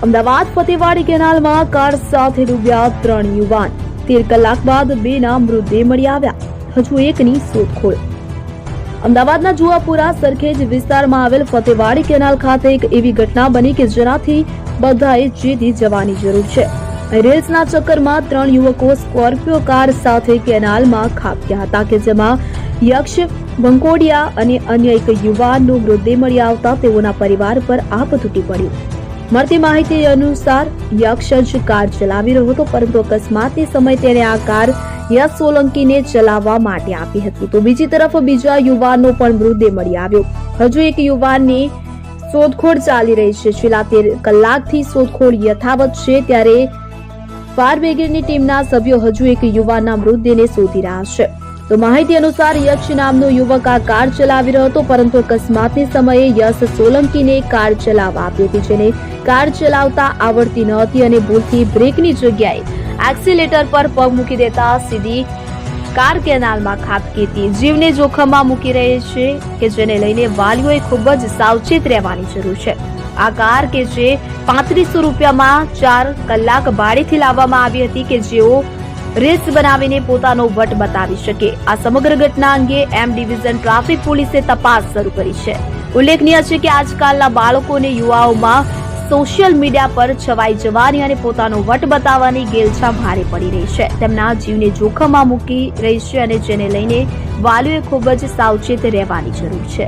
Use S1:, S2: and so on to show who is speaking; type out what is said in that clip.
S1: અમદાવાદ ફતેવાડી કેનાલમાં કાર સાથે ડૂબ્યા 3 યુવાન. 13 કલાક બાદ 2ના મૃતદેહ મળી આવ્યા. હજુ એકની શોધખોળ. અમદાવાદના જુહાપુરા સરખેજ વિસ્તારમાં આવેલ ફતેવાડી કેનાલ ખાતે એક એવી ઘટના બની કે જેનાથી બધાએ ચેતી જવાની જરૂર છે. રેલ્સના ચક્કરમાં 3 યુવકો સ્કોર્પિયો કાર સાથે કેનાલમાં ખાબક્યા હતા કે જેમાં યક્ષ બંકોડિયા અને અન્ય એક યુવાનનો મૃતદેહ મળી આવતા તેઓના પરિવાર પર આપ તૂટી પડ્યું. મળતી માહિતી અનુસાર યક્ષ જ કાર ચલાવી રહ્યો હતો, પરંતુ અકસ્માતની સમયે તેણે આ કાર યશ સોલંકીને ચલાવવા માટે આપી હતી. તો બીજી તરફ બીજા યુવાનનો પણ મૃતદેહ મળી આવ્યો. હજુ એક યુવાનની શોધખોળ ચાલી રહી છે. છેલ્લા 13 કલાકથી શોધખોળ યથાવત છે, ત્યારે ફાયર બ્રિગેડની ટીમના સભ્યો હજુ એક યુવાનના મૃતદેહને શોધી રહ્યા છે. તો માહિતી અનુસાર યક્ષ નામનો યુવક આ કાર ચલાવી રહ્યો હતો, પરંતુ અકસ્માતની સમયે યશ સોલંકીને કાર ચલાવવા આપી હતી, જેને કાર ચલાવતા આવડતી ન હતી અને ભૂલથી બ્રેકની જગ્યાએ એક્સિલેટર પર પગ મૂકી દેતા સીધી કાર કેનાલમાં ખાબકી હતી. જીવને જોખમમાં મૂકી રહી છે કે જેને લઈને વાલીઓએ ખૂબ જ સાવચેત રહેવાની જરૂર છે. આ કાર કે જે 3500 રૂપિયામાં 4 કલાક ભાડેથી લાવવામાં આવી હતી કે જેઓ રેસ બનાવીને પોતાનો વટ બતાવી શકે. આ સમગ્ર ઘટના અંગે એમ ડિવિઝન ટ્રાફિક પોલીસે તપાસ શરૂ કરી છે. ઉલ્લેખનીય છે કે આજકાલના બાળકોને યુવાઓમાં સોશિયલ મીડિયા પર છવાઈ જવાની અને પોતાનો વટ બતાવવાની ગેલછા ભારે પડી રહી છે. તેમના જીવને જોખમમાં મૂકી રહી છે અને જેને લઈને વાલીઓએ ખૂબ જ સાવચેત રહેવાની જરૂર છે.